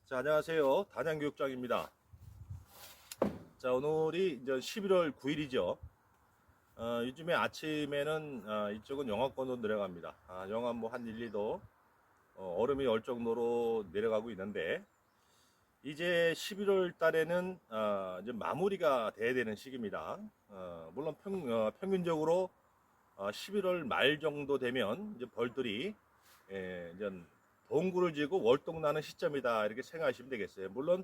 자, 안녕하세요. 단양교육장입니다. 자, 오늘이 이제 11월 9일이죠. 요즘에 아침에는 이쪽은 영하권으로 내려갑니다. 영하 뭐 한 1, 2도 얼음이 얼 정도로 내려가고 있는데, 이제 11월 달에는 이제 마무리가 돼야 되는 시기입니다. 물론 평균적으로 11월 말 정도 되면 이제 벌들이 이제 봉구를 지고 월동나는 시점이다, 이렇게 생각하시면 되겠어요. 물론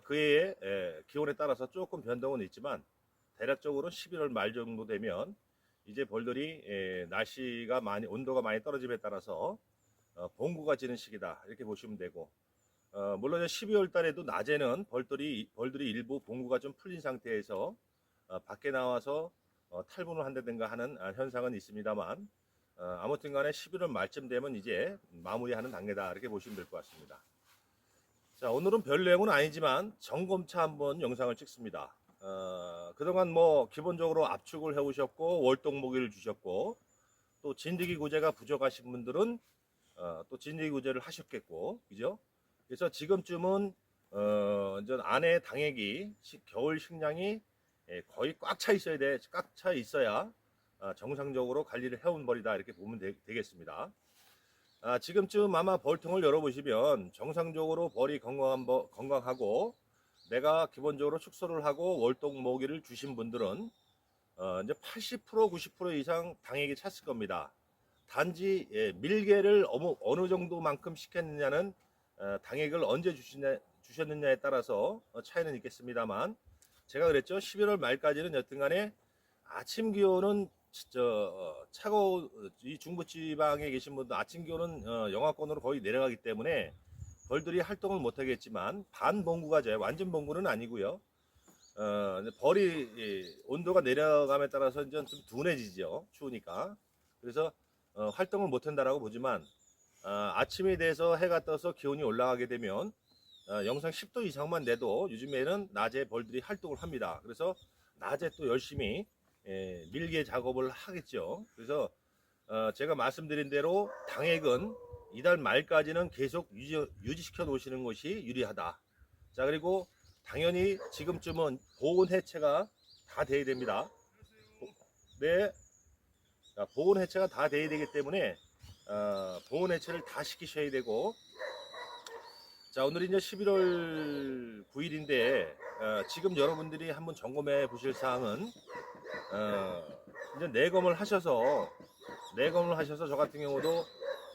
그해의 기온에 따라서 조금 변동은 있지만 대략적으로 11월 말 정도 되면 이제 벌들이 날씨가 많이 온도가 많이 떨어짐에 따라서 봉구가 지는 시기다, 이렇게 보시면 되고, 물론 12월 달에도 낮에는 벌들이 일부 봉구가 좀 풀린 상태에서 밖에 나와서 탈분을 한다든가 하는 현상은 있습니다만, 아무튼 간에 11월 말쯤 되면 이제 마무리하는 단계다, 이렇게 보시면 될 것 같습니다. 자, 오늘은 별 내용은 아니지만 점검차 한번 영상을 찍습니다. 그동안 뭐 기본적으로 압축을 해 오셨고 월동 모기를 주셨고, 또 진드기 구제가 부족하신 분들은 또 진드기 구제를 하셨겠고, 그죠? 그래서 지금쯤은 이제 안에 당액이 겨울 식량이 거의 꽉 차 있어야 돼. 꽉 차 있어야 정상적으로 관리를 해온 벌이다, 이렇게 보면 되겠습니다. 지금쯤 아마 벌통을 열어보시면 정상적으로 벌이 건강하고 내가 기본적으로 축소를 하고 월동 모기를 주신 분들은 이제 80% 90% 이상 당액이 찼을 겁니다. 단지 밀개를 어느 정도만큼 시켰느냐는 당액을 언제 주셨느냐에 따라서 차이는 있겠습니다만, 제가 그랬죠. 11월 말까지는 여튼간에 아침 기온은 차가워, 이 중부지방에 계신 분들 아침 기온은 영하권으로 거의 내려가기 때문에 벌들이 활동을 못 하겠지만 반봉구가 져요. 완전 봉구는 아니고요. 벌이 온도가 내려감에 따라서 이제 좀 둔해지죠. 추우니까. 그래서 활동을 못 한다라고 보지만, 아침이 돼서 해가 떠서 기온이 올라가게 되면 영상 10도 이상만 내도 요즘에는 낮에 벌들이 활동을 합니다. 그래서 낮에 또 열심히 밀개 작업을 하겠죠. 그래서 제가 말씀드린 대로 당액은 이달 말까지는 계속 유지시켜 놓으시는 것이 유리하다. 자, 그리고 당연히 지금쯤은 보온 해체가 다 돼야 됩니다. 네, 보온 해체가 다 돼야 되기 때문에 보온 해체를 다 시키셔야 되고, 자, 오늘이 이제 11월 9일인데 지금 여러분들이 한번 점검해 보실 사항은, 이제 내검을 하셔서 저 같은 경우도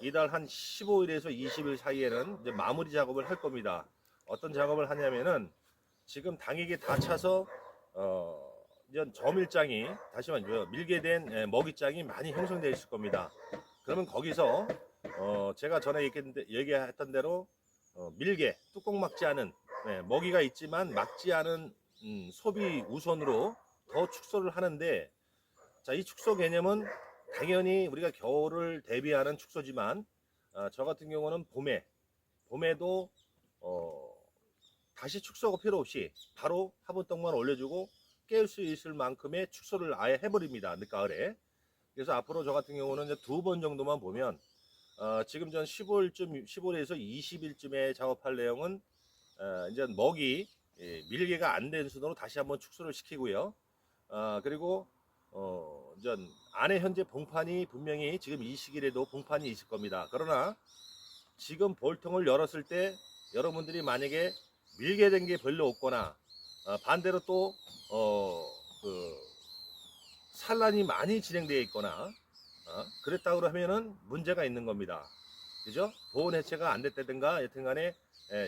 이달 한 15일에서 20일 사이에는 이제 마무리 작업을 할 겁니다. 어떤 작업을 하냐면은 지금 당액이 다 차서 이제 저밀장이, 다시 말해 밀게된 먹이장이 많이 형성되어 있을 겁니다. 그러면 거기서 제가 전에 얘기했던 대로 밀개, 뚜껑 막지 않은, 먹이가 있지만 막지 않은 소비 우선으로 더 축소를 하는데, 자, 이 축소 개념은 당연히 우리가 겨울을 대비하는 축소지만 저 같은 경우는 봄에도 다시 축소가 필요 없이 바로 화분떡만 올려주고 깨울 수 있을 만큼의 축소를 아예 해버립니다, 늦가을에. 그래서 앞으로 저 같은 경우는 이제 2번 정도만 보면, 지금 전 15일에서 20일쯤에 작업할 내용은 이제 먹이 밀개가 안 된 순으로 다시 한번 축소를 시키고요. 그리고 이제 안에 현재 봉판이 분명히 지금 이 시기에도 봉판이 있을 겁니다. 그러나 지금 볼통을 열었을 때 여러분들이 만약에 밀개된 게 별로 없거나 반대로 또 산란이 많이 진행되어 있거나 그랬다 그러면은 문제가 있는 겁니다. 그죠? 보온 해체가 안 됐다든가 여튼간에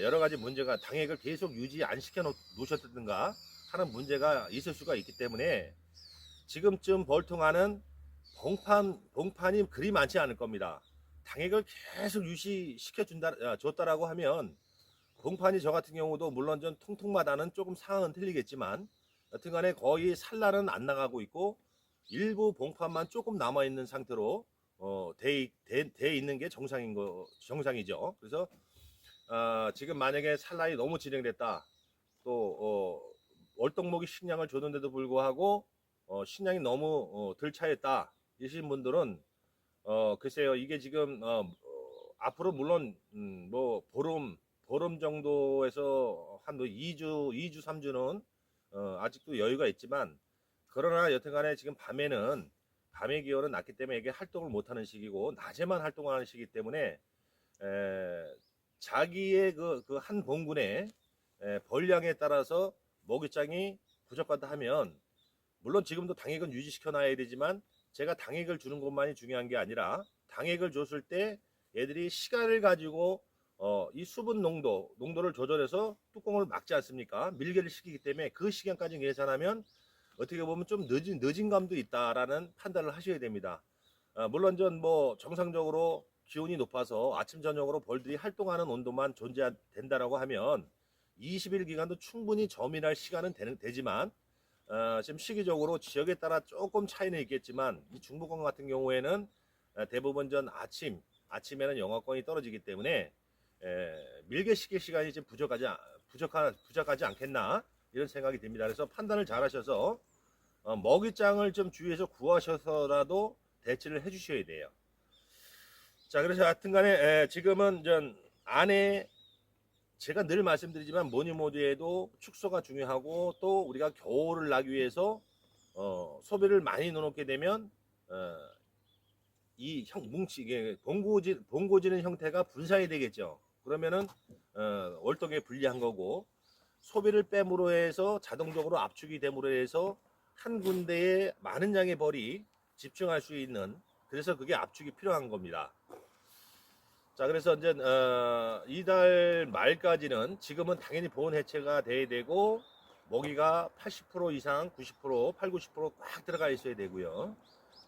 여러 가지 문제가, 당액을 계속 유지 안 시켜 놓으셨다든가 하는 문제가 있을 수가 있기 때문에 지금쯤 벌통하는 봉판이 그리 많지 않을 겁니다. 당액을 계속 유지시켜 줬다라고 하면 봉판이 저 같은 경우도 물론 좀 통통마다는 조금 상황은 틀리겠지만 여튼간에 거의 산란은 안 나가고 있고 일부 봉판만 조금 남아 있는 상태로 돼 있는 게 정상이죠. 그래서 지금 만약에 산란이 너무 진행됐다, 또 월동목이 식량을 줬는데도 불구하고 식량이 너무 덜 차있다 이신 분들은 글쎄요, 이게 지금 앞으로 물론 뭐 보름 보름 정도에서 한 2주 3주는 아직도 여유가 있지만, 그러나 여튼간에 지금 밤의 기온은 낮기 때문에 이게 활동을 못하는 시기고 낮에만 활동하는 시기 때문에 자기의 그 한 봉군의 벌량에 따라서 먹이장이 부족하다 하면, 물론 지금도 당액은 유지시켜 놔야 되지만 제가 당액을 주는 것만이 중요한 게 아니라, 당액을 줬을 때 얘들이 시간을 가지고 이 수분 농도를 조절해서 뚜껑을 막지 않습니까? 밀개를 시키기 때문에 그 시간까지 계산하면 어떻게 보면 좀 늦은 감도 있다라는 판단을 하셔야 됩니다. 물론 정상적으로 기온이 높아서 아침 저녁으로 벌들이 활동하는 온도만 존재된다라고 하면 20일 기간도 충분히 저민할 시간은 되지만, 지금 시기적으로 지역에 따라 조금 차이는 있겠지만 이 중부권 같은 경우에는 대부분 아침에는 영하권이 떨어지기 때문에 밀개 시킬 시간이 좀 부족하지 않겠나 이런 생각이 듭니다. 그래서 판단을 잘 하셔서 먹이장을 좀 주위에서 구하셔서라도 대체를 해 주셔야 돼요. 자, 그래서 하여튼간에 지금은 안에 제가 늘 말씀드리지만 뭐니 해도 축소가 중요하고, 또 우리가 겨울을 나기 위해서 소비를 많이 넣어놓게 되면 이 이게 봉고지는 형태가 분산이 되겠죠. 그러면은 월동에 불리한 거고, 소비를 뺨으로 해서 자동적으로 압축이 됨으로 해서 한 군데에 많은 양의 벌이 집중할 수 있는, 그래서 그게 압축이 필요한 겁니다. 자, 그래서 이제 이달 말까지는 지금은 당연히 보온 해체가 돼야 되고, 먹이가 80% 이상 90%꽉 들어가 있어야 되고요.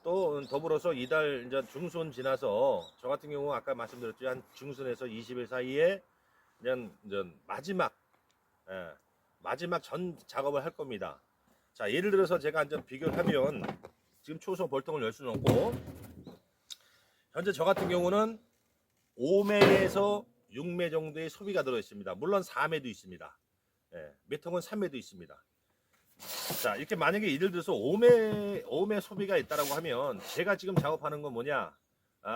또 더불어서 이달 이제 중순 지나서 저 같은 경우 아까 말씀드렸죠, 한 중순에서 20일 사이에 이제 마지막 전 작업을 할 겁니다. 자, 예를 들어서 제가 이제 비교를 하면, 지금 초소 벌통을 열 수는 없고, 현재 저 같은 경우는 5매에서 6매 정도의 소비가 들어 있습니다. 물론 4매도 있습니다. 몇 통은 3매도 있습니다. 자, 이렇게 만약에 예를 들어서 5매 소비가 있다라고 하면, 제가 지금 작업하는 건 뭐냐?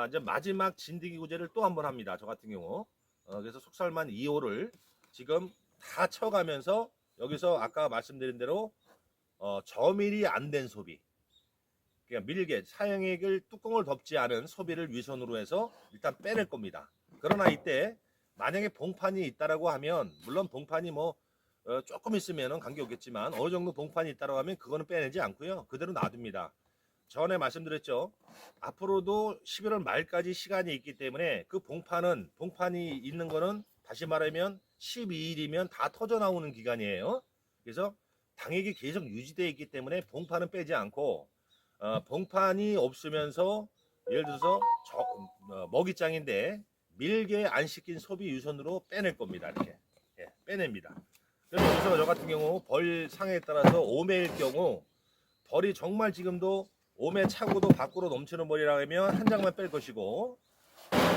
이제 마지막 진드기 구제를 또 한번 합니다. 저 같은 경우. 그래서 속살만 2호를 지금 다 쳐가면서, 여기서 아까 말씀드린 대로 저밀이 안 된 소비, 그러니까 밀개, 사용액을 뚜껑을 덮지 않은 소비를 위선으로 해서 일단 빼낼 겁니다. 그러나 이때 만약에 봉판이 있다라고 하면, 물론 봉판이 조금 있으면 관계없겠지만 어느 정도 봉판이 있다라고 하면 그거는 빼내지 않고요, 그대로 놔둡니다. 전에 말씀드렸죠, 앞으로도 11월 말까지 시간이 있기 때문에 그 봉판이 있는 거는 다시 말하면 12일이면 다 터져 나오는 기간이에요. 그래서 당액이 계속 유지되어 있기 때문에 봉판은 빼지 않고, 봉판이 없으면서 예를 들어서 먹이장인데 밀개 안 시킨 소비 유선으로 빼낼 겁니다. 이렇게 빼냅니다. 그래서 여기서 저 같은 경우 벌 상에 따라서 5매일 경우, 벌이 정말 지금도 5매 차고도 밖으로 넘치는 벌이라면 한 장만 뺄 것이고,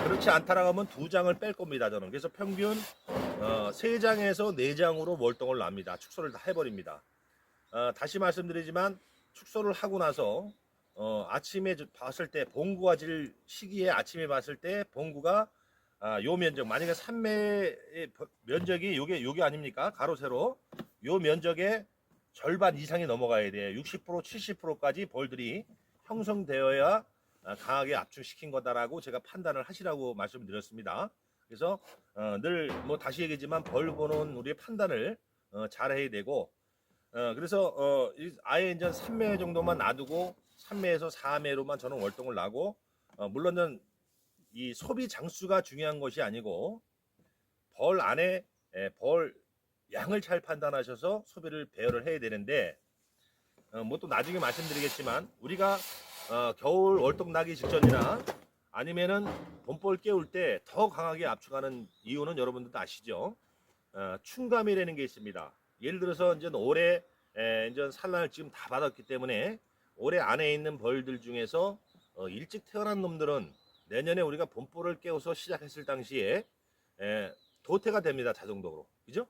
그렇지 않다라고 하면 2장을 뺄 겁니다. 저는 그래서 평균 3장에서 4장으로 월동을 납니다. 축소를 다 해버립니다. 다시 말씀드리지만 축소를 하고 나서 아침에 봤을 때, 봉구가 질 시기에 아침에 봤을 때 봉구가 요 면적, 만약에 3매의 면적이 요게 아닙니까? 가로 세로 요 면적의 절반 이상이 넘어가야 돼요. 60% 70%까지 벌들이 형성되어야 강하게 압축시킨 거다라고 제가 판단을 하시라고 말씀드렸습니다. 그래서 늘 다시 얘기지만 벌 보는 우리의 판단을 잘 해야 되고, 그래서 아예 이제 3매 정도만 놔두고 3매에서 4매로만 저는 월동을 나고, 물론 이 소비 장수가 중요한 것이 아니고 벌 안에 벌 양을 잘 판단하셔서 소비를 배열을 해야 되는데, 또 나중에 말씀드리겠지만 우리가 겨울 월동 나기 직전이나 아니면은 봄벌 깨울 때 더 강하게 압축하는 이유는 여러분들도 아시죠? 충감이라는 게 있습니다. 예를 들어서 이제 올해 이제 산란을 지금 다 받았기 때문에 올해 안에 있는 벌들 중에서 일찍 태어난 놈들은 내년에 우리가 봄벌을 깨워서 시작했을 당시에 도태가 됩니다. 자동적으로. 그죠?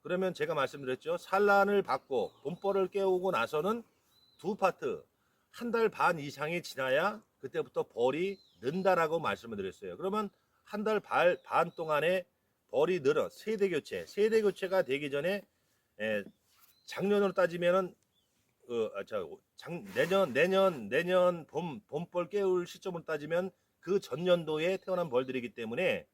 그러면 제가 말씀드렸죠, 산란을 받고 봄벌을 깨우고 나서는 두 파트, 한 달 반 이상이 지나야 그때부터 벌이 는다라고 말씀을 드렸어요. 그러면 한 달 반 동안에 벌이 늘어 세대 교체가 되기 전에 작년으로 따지면은 내년 봄벌 깨울 시점으로 따지면 그 전년도에 태어난 벌들이기 때문에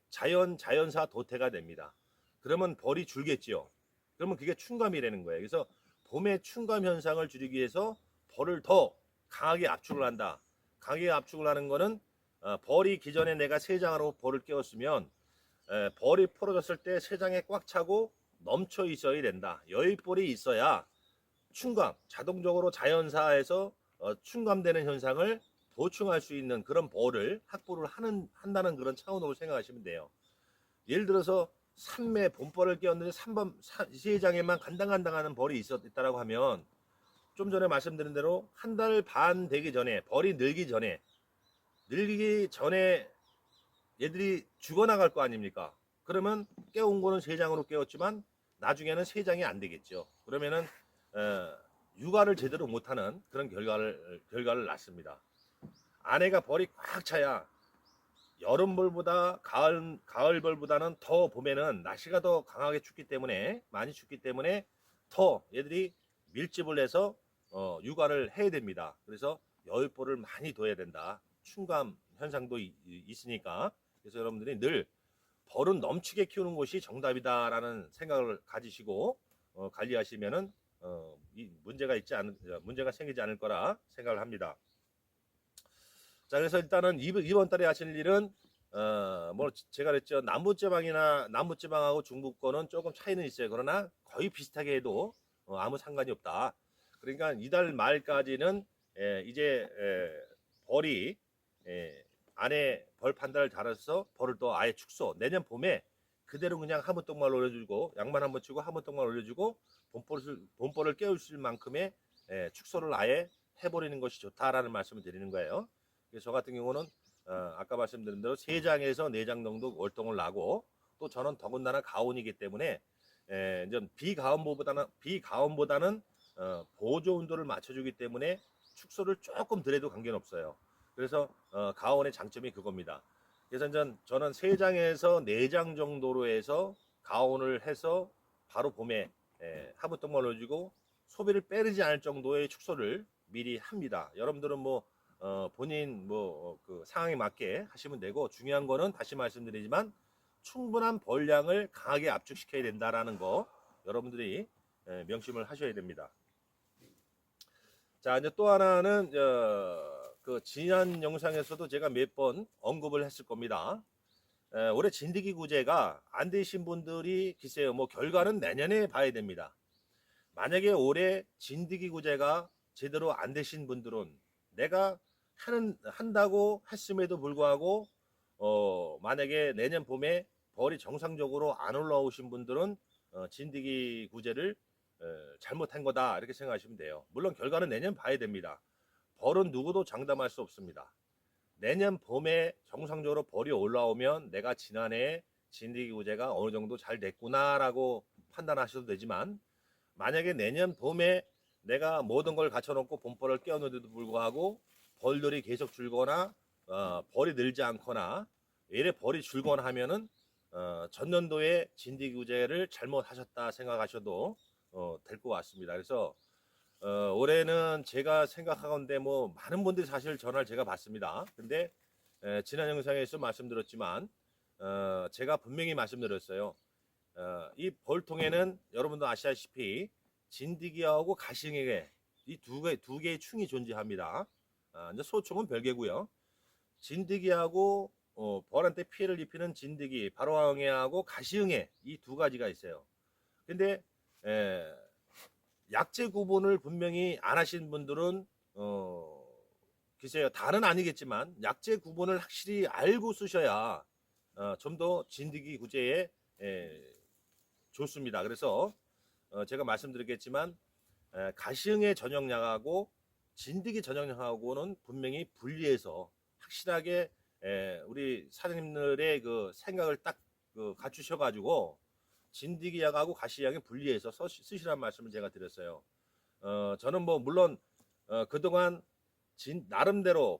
자연사 도태가 됩니다. 그러면 벌이 줄겠지요. 그러면 그게 충감이라는 거예요. 그래서 봄의 충감 현상을 줄이기 위해서 벌을 더 강하게 압축을 한다. 강하게 압축을 하는 거는 벌이 기존에 내가 세 장으로 벌을 깨웠으면 벌이 풀어졌을 때 세 장에 꽉 차고 넘쳐 있어야 된다. 여윳벌이 있어야 충감, 자동적으로 자연사에서 충감되는 현상을 보충할 수 있는 그런 벌을 확보를 한다는 그런 차원으로 생각하시면 돼요. 예를 들어서 3매 봄벌을 깨웠는데 3세 장에만 간당간당하는 벌이 있다라고 하면 좀 전에 말씀드린 대로 한 달 반 되기 전에 벌이 늘기 전에 얘들이 죽어나갈 거 아닙니까? 그러면 깨운 거는 3장으로 깨웠지만 나중에는 3장이 안 되겠죠. 그러면은 육아를 제대로 못하는 그런 결과를 낳습니다. 안에가 벌이 꽉 차야 여름벌보다 가을벌보다는 더 봄에는 날씨가 더 강하게 춥기 때문에 많이 춥기 때문에 더 얘들이 밀집을 해서 육아를 해야 됩니다. 그래서 여윳벌을 많이 둬야 된다. 충감 현상도 있으니까. 그래서 여러분들이 늘 벌은 넘치게 키우는 것이 정답이다라는 생각을 가지시고 관리하시면은 문제가 생기지 않을 거라 생각을 합니다. 자, 그래서 일단은 이번 달에 하실 일은 뭐 제가 그랬죠. 남부지방하고 중부권은 조금 차이는 있어요. 그러나 거의 비슷하게 해도 아무 상관이 없다. 그러니까 이달 말까지는 이제 벌이 안에 벌 판단을 잘해서 벌을 또 아예 축소. 내년 봄에 그대로 그냥 화무떡만 올려주고 양만 한번 치고 화무떡만 올려주고 봄벌을 깨울 수 있을 만큼의 축소를 아예 해버리는 것이 좋다라는 말씀을 드리는 거예요. 그래서 저 같은 경우는 아까 말씀드린 대로 3장에서 4장 정도 월동을 나고 또 저는 더군다나 가온이기 때문에 이제 비가온보다는 보조 온도를 맞춰주기 때문에 축소를 조금 덜해도 관계는 없어요. 그래서 가온의 장점이 그겁니다. 그래서 저는 3장에서 4장 정도로 해서 가온을 해서 바로 봄에 화분떡만 넣어주고 소비를 빼르지 않을 정도의 축소를 미리 합니다. 여러분들은 뭐 본인 그 상황에 맞게 하시면 되고, 중요한 거는 다시 말씀드리지만 충분한 벌량을 강하게 압축시켜야 된다라는 거 여러분들이 명심을 하셔야 됩니다. 자, 이제 또 하나는 그 지난 영상에서도 제가 몇 번 언급을 했을 겁니다. 올해 진드기 구제가 안 되신 분들이 글쎄요, 뭐 결과는 내년에 봐야 됩니다. 만약에 올해 진드기 구제가 제대로 안 되신 분들은 내가 한다고 했음에도 불구하고 만약에 내년 봄에 벌이 정상적으로 안 올라오신 분들은 진드기 구제를 잘못한 거다 이렇게 생각하시면 돼요. 물론 결과는 내년 봐야 됩니다. 벌은 누구도 장담할 수 없습니다. 내년 봄에 정상적으로 벌이 올라오면 내가 지난해 진드기 구제가 어느 정도 잘 됐구나라고 판단하셔도 되지만, 만약에 내년 봄에 내가 모든 걸 갖춰놓고 봄벌을 깨웠는데도 불구하고 벌들이 계속 줄거나 벌이 늘지 않거나 외래 벌이 줄거나 하면은 전년도에 진드기 구제를 잘못하셨다 생각하셔도 될 것 같습니다. 그래서 올해는 제가 생각하건대 뭐 많은 분들이 사실 전화를 제가 받습니다. 근데 지난 영상에서 말씀드렸지만 제가 분명히 말씀드렸어요. 이 벌통에는 여러분도 아시다시피 진드기하고 가시응에 이 두 개의 충이 존재합니다. 이제 소충은 별개고요. 진드기하고 벌한테 피해를 입히는 진드기, 바로왕해하고 가시응해 이 두 가지가 있어요. 근데 약재 구분을 분명히 안 하신 분들은 글쎄요, 다는 아니겠지만 약재 구분을 확실히 알고 쓰셔야 좀 더 진드기 구제에 좋습니다. 그래서 제가 말씀드렸겠지만 가시응해 전용약하고 진드기 전용약하고는 분명히 분리해서 확실하게 우리 사장님들의 그 생각을 딱 갖추셔가지고 진드기 약하고 가시약에 분리해서 쓰시라는 말씀을 제가 드렸어요. 저는 뭐 물론 그동안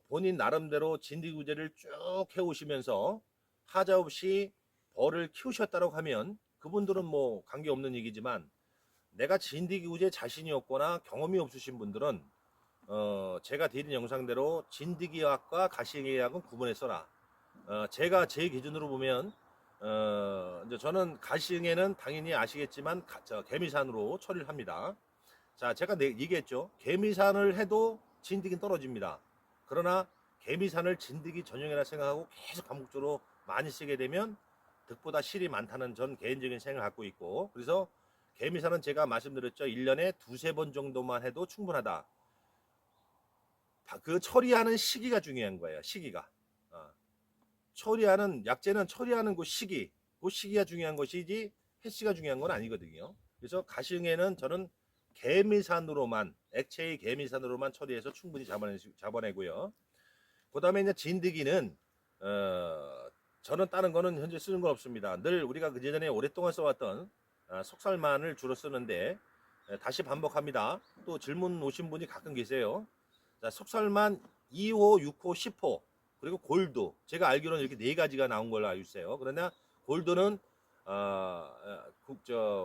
본인 나름대로 진드기 구제를 쭉 해오시면서 하자 없이 벌을 키우셨다고 하면 그분들은 뭐 관계없는 얘기지만, 내가 진드기 구제에 자신이 없거나 경험이 없으신 분들은 제가 드린 영상대로 진드기약과 가시약은 구분해 써라. 제가 제 기준으로 보면 이제 저는 가시응에는 당연히 아시겠지만 개미산으로 처리를 합니다. 자, 제가 얘기했죠. 개미산을 해도 진드기는 떨어집니다. 그러나 개미산을 진드기 전용이라 생각하고 계속 반복적으로 많이 쓰게 되면 득보다 실이 많다는 전 개인적인 생각을 갖고 있고, 그래서 개미산은 제가 말씀드렸죠. 1년에 두세 번 정도만 해도 충분하다. 그 처리하는 시기가 중요한 거예요. 시기가. 처리하는 약재는 처리하는 그 시기가 중요한 것이지 횟수가 중요한 건 아니거든요. 그래서 가시응에는 저는 개미산으로만, 액체의 개미산으로만 처리해서 충분히 잡아내고요. 그 다음에 이제 진드기는 저는 다른 거는 현재 쓰는 건 없습니다. 늘 우리가 그전에 오랫동안 써왔던 속살만을 주로 쓰는데, 다시 반복합니다. 또 질문 오신 분이 가끔 계세요. 자, 속살만 2호, 6호, 10호, 그리고 골드. 제가 알기로는 이렇게 네 가지가 나온 걸로 알고 있어요. 그러나 골드는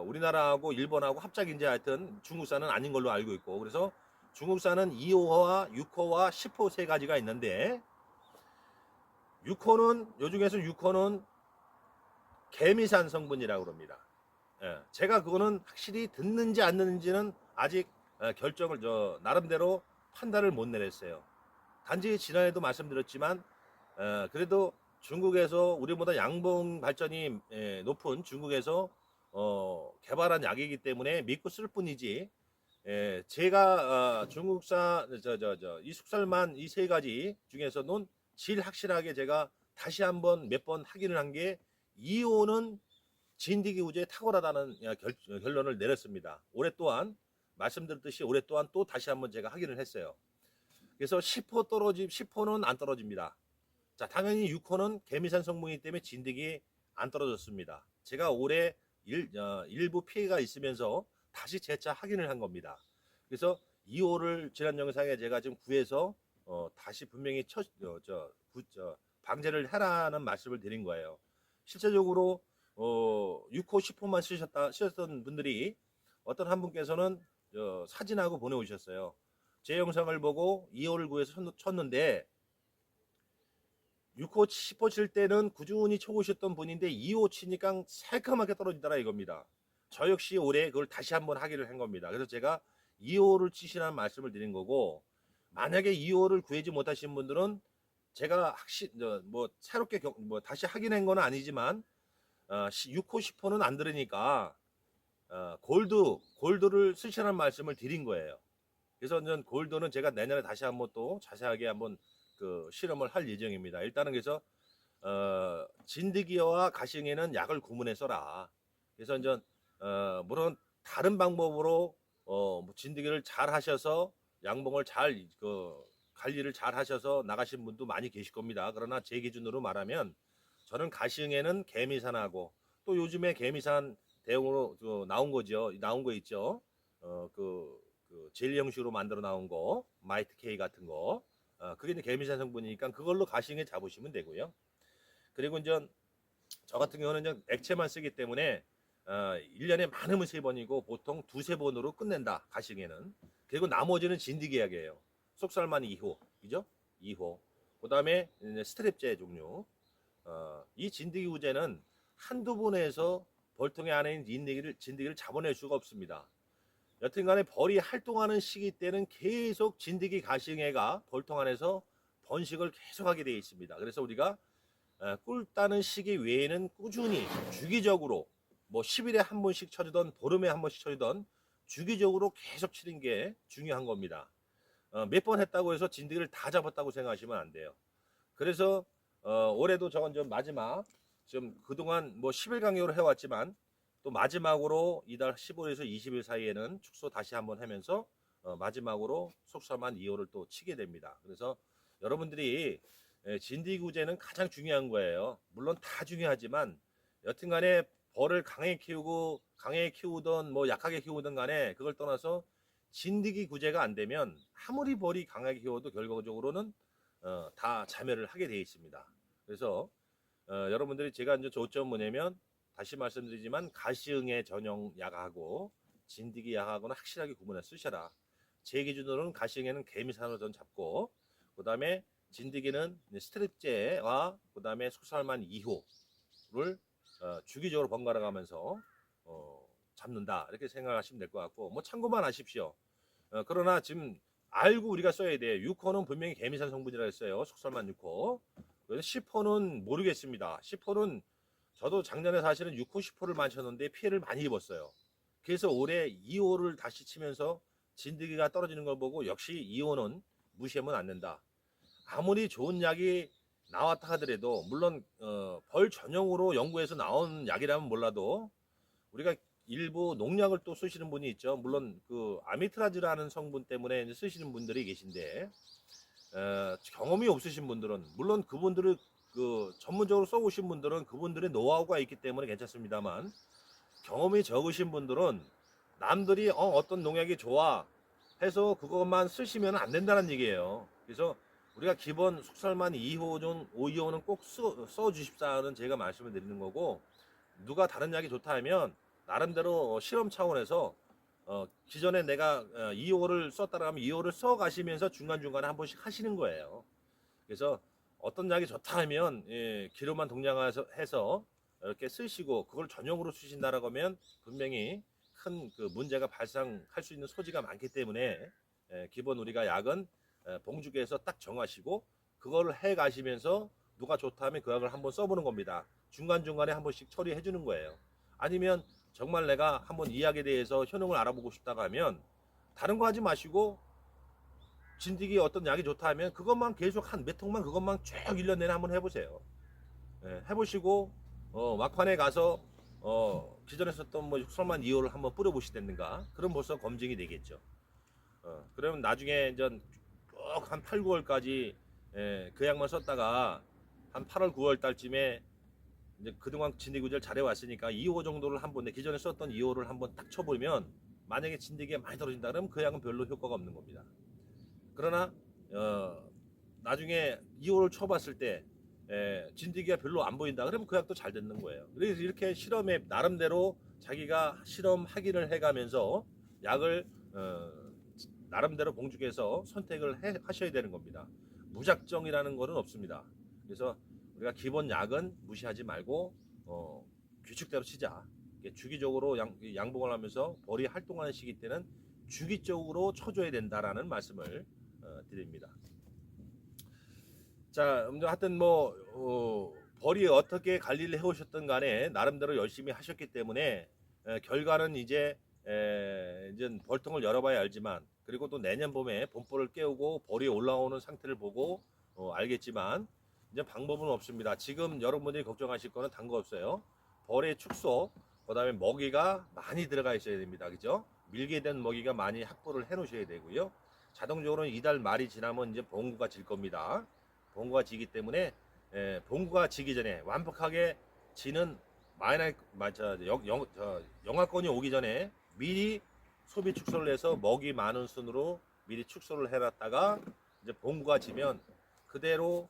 우리나라하고 일본하고 합작인지 하여튼 중국산은 아닌 걸로 알고 있고, 그래서 중국산은 2호와 6호와 10호 세 가지가 있는데, 6호는, 요 중에서 6호는 개미산 성분이라고 합니다. 제가 그거는 확실히 듣는지 안 듣는지는 아직 결정을 나름대로 판단을 못 내렸어요. 단지 지난해도 말씀드렸지만 그래도 중국에서 우리보다 양봉 발전이 높은 중국에서 개발한 약이기 때문에 믿고 쓸 뿐이지, 제가 중국산 이 숙살만 이 세 가지 중에서는 제일 확실하게 제가 다시 한번 몇 번 확인을 한 게 2호는 진드기 우제에 탁월하다는 결론을 내렸습니다. 오랫동안 말씀드렸듯이 오랫동안 또 다시 한번 제가 확인을 했어요. 그래서 10호는 안 떨어집니다. 자, 당연히 6호는 개미산 성분이기 때문에 진드기 안 떨어졌습니다. 제가 올해 일부 피해가 있으면서 다시 재차 확인을 한 겁니다. 그래서 2호를 지난 영상에 제가 지금 구해서 다시 분명히 방제를 하라는 말씀을 드린 거예요. 실제적으로 6호, 10호만 쓰셨던 분들이 어떤 한 분께서는 사진하고 보내오셨어요. 제 영상을 보고 2호를 구해서 쳤는데 6호, 10호 칠 때는 꾸준히 쳐오셨던 분인데 2호 치니까 새까맣게 떨어지더라 이겁니다. 저 역시 올해 그걸 다시 한번 확인을 한 겁니다. 그래서 제가 2호를 치시라는 말씀을 드린 거고, 만약에 2호를 구하지 못하신 분들은 제가 새롭게 다시 확인한 건 아니지만 6호, 10호는 안 들으니까 골드를 쓰시라는 말씀을 드린 거예요. 그래서 골드는 제가 내년에 다시 한번 또 자세하게 한번 실험을 할 예정입니다. 일단은 그래서 진드기와 가시응에는 약을 구분해 써라. 그래서 물론 다른 방법으로 진드기를 잘 하셔서 양봉을 잘 관리를 잘 하셔서 나가신 분도 많이 계실 겁니다. 그러나 제 기준으로 말하면 저는 가시응에는 개미산하고, 또 요즘에 개미산 대용으로 나온 거 있죠. 젤리 형식으로 만들어 나온 거, 마이트 K 같은 거, 그게 이제 개미산 성분이니까 그걸로 가시응에 잡으시면 되고요. 그리고 이제 저 같은 경우는 이제 액체만 쓰기 때문에 1년에 많으면 3번이고 보통 두세 번으로 끝낸다, 가시응에는. 그리고 나머지는 진드기약이에요. 속살만 2호, 그죠? 2호. 그 다음에 스트랩제 종류. 이 진드기 우제는 한두 번에서 벌통에 안에 있는 진드기를 잡아낼 수가 없습니다. 여튼간에 벌이 활동하는 시기 때는 계속 진드기 가시응해가 벌통 안에서 번식을 계속하게 되어 있습니다. 그래서 우리가 꿀 따는 시기 외에는 꾸준히 주기적으로 10일에 한 번씩 쳐주던 보름에 한 번씩 쳐주던 주기적으로 계속 치는 게 중요한 겁니다. 몇 번 했다고 해서 진드기를 다 잡았다고 생각하시면 안 돼요. 그래서 올해도 저건 좀 마지막, 좀 그동안 10일 간격으로 해왔지만 또 마지막으로 이달 15일에서 20일 사이에는 축소 다시 한번 하면서 마지막으로 속살만 2호를 또 치게 됩니다. 그래서 여러분들이 진드기 구제는 가장 중요한 거예요. 물론 다 중요하지만 여튼간에 벌을 강하게 키우던 약하게 키우던 간에 그걸 떠나서 진드기 구제가 안 되면 아무리 벌이 강하게 키워도 결과적으로는 다 자멸을 하게 되어 있습니다. 그래서 여러분들이 제가 이제 조점 뭐냐면 다시 말씀드리지만 가시응애 전용 약하고 진드기 약하고는 확실하게 구분해 쓰셔라. 제 기준으로는 가시응애는 개미산으로 전 잡고 그 다음에 진드기는 스트립제와 그 다음에 속살만 2호를 주기적으로 번갈아 가면서 잡는다 이렇게 생각하시면 될 것 같고 뭐 참고만 하십시오. 그러나 지금 알고 우리가 써야 돼. 6호는 분명히 개미산 성분이라 했어요. 속살만 6호. 그래서 10호는 모르겠습니다. 10호는 저도 작년에 사실은 6호, 10호를 맞췄는데 피해를 많이 입었어요. 그래서 올해 2호를 다시 치면서 진드기가 떨어지는 걸 보고 역시 2호는 무시하면 안 된다. 아무리 좋은 약이 나왔다 하더라도 물론 벌 전용으로 연구해서 나온 약이라면 몰라도 우리가 일부 농약을 또 쓰시는 분이 있죠. 물론 그 아미트라즈라는 성분 때문에 이제 쓰시는 분들이 계신데 경험이 없으신 분들은 물론 그분들을 그 전문적으로 써오신 분들은 그분들의 노하우가 있기 때문에 괜찮습니다만 경험이 적으신 분들은 남들이 어떤 농약이 좋아 해서 그것만 쓰시면 안 된다는 얘기예요. 그래서 우리가 기본 속살만 2호 중 5호는 꼭 써 주십사는 제가 말씀을 드리는 거고 누가 다른 약이 좋다 하면 나름대로 실험 차원에서 기존에 내가 2호를 썼다라 하면 2호를 써 가시면서 중간중간에 한 번씩 하시는 거예요. 그래서 어떤 약이 좋다 하면 기로만 동량해서 이렇게 쓰시고 그걸 전용으로 쓰신다라고 하면 분명히 큰 그 문제가 발생할 수 있는 소지가 많기 때문에 기본 우리가 약은 봉주기에서 딱 정하시고 그걸 해 가시면서 누가 좋다 하면 그 약을 한번 써보는 겁니다. 중간중간에 한 번씩 처리해 주는 거예요. 아니면 정말 내가 한번 이 약에 대해서 효능을 알아보고 싶다고 하면 다른 거 하지 마시고 진드기 어떤 약이 좋다 하면 그것만 계속 한 몇 통만 그것만 쭉 1년 내내 한번 해보세요. 해보시고 막판에 가서 기존에 썼던 뭐 육설만 2호를 한번 뿌려보시든가 그럼 벌써 검증이 되겠죠. 그러면 나중에 이제 쭉 한 8, 9월까지 그 약만 썼다가 한 8월, 9월 달쯤에 이제 그동안 진드기 구제를 잘해왔으니까 2호 정도를 한번 기존에 썼던 2호를 한번 딱 쳐보면 만약에 진드기가 많이 떨어진다 그러면 그 약은 별로 효과가 없는 겁니다. 그러나 나중에 2호를 쳐봤을 때 진드기가 별로 안 보인다 그러면 그 약도 잘 듣는 거예요. 그래서 이렇게 실험에 나름대로 자기가 실험 확인을 해가면서 약을 나름대로 봉죽해서 선택을 하셔야 되는 겁니다. 무작정이라는 것은 없습니다. 그래서 우리가 기본 약은 무시하지 말고 규칙대로 치자. 주기적으로 양봉을 하면서 벌이 활동하는 시기 때는 주기적으로 쳐줘야 된다라는 말씀을 드립니다. 자, 하여튼 뭐 벌이 어떻게 관리를 해오셨든 간에 나름대로 열심히 하셨기 때문에 결과는 이제 벌통을 열어봐야 알지만 그리고 또 내년 봄에 봄벌을 깨우고 벌이 올라오는 상태를 보고 알겠지만 이제 방법은 없습니다. 지금 여러분들이 걱정하실 거는 단 거 없어요. 벌의 축소, 그 다음에 먹이가 많이 들어가 있어야 됩니다. 그죠? 밀게 된 먹이가 많이 확보를 해 놓으셔야 되고요. 자동적으로 이달 말이 지나면 이제 봉구가 질 겁니다. 봉구가 지기 때문에 봉구가 지기 전에 완벽하게 지는 영하권이 오기 전에 미리 소비 축소를 해서 먹이 많은 순으로 미리 축소를 해놨다가 이제 봉구가 지면 그대로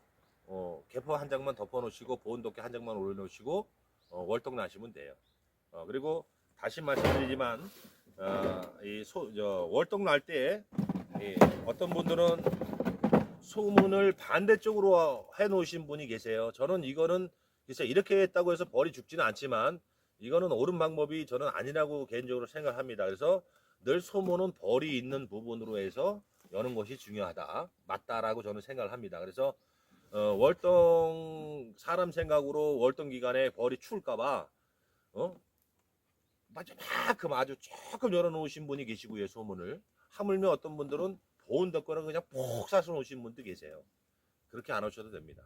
개포 한 장만 덮어 놓으시고 보온도끼 한 장만 올려 놓으시고 월동 나시면 돼요. 그리고 다시 말씀드리지만 월동 날 때 어떤 분들은 소문을 반대쪽으로 해 놓으신 분이 계세요. 저는 이거는 글쎄 이렇게 했다고 해서 벌이 죽지는 않지만 이거는 옳은 방법이 저는 아니라고 개인적으로 생각합니다. 그래서 늘 소문은 벌이 있는 부분으로 해서 여는 것이 중요하다, 맞다라고 저는 생각을 합니다. 그래서 월동 사람 생각으로 월동 기간에 벌이 추울까봐 마지막큼 아주 조금 열어놓으신 분이 계시고요. 소문을 하물며 어떤 분들은 보온 덮개를 그냥 폭 사서 놓으신 분도 계세요. 그렇게 안 하셔도 됩니다.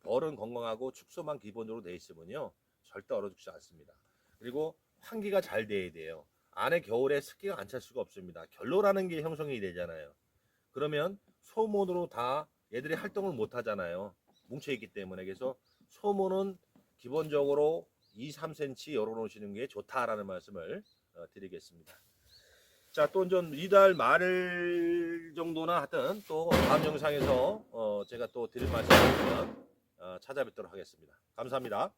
벌은 건강하고 축소만 기본적으로 돼 있으면요 절대 얼어 죽지 않습니다. 그리고 환기가 잘 돼야 돼요. 안에 겨울에 습기가 안 찰 수가 없습니다. 결로라는 게 형성이 되잖아요. 그러면 소문으로 다 얘들이 활동을 못 하잖아요. 뭉쳐 있기 때문에. 그래서 소문은 기본적으로 2, 3cm 열어 놓으시는 게 좋다라는 말씀을 드리겠습니다. 자, 또 좀 이달 말 정도나 하여튼 또 다음 영상에서 제가 또 드릴 말씀을 드리면 찾아뵙도록 하겠습니다. 감사합니다.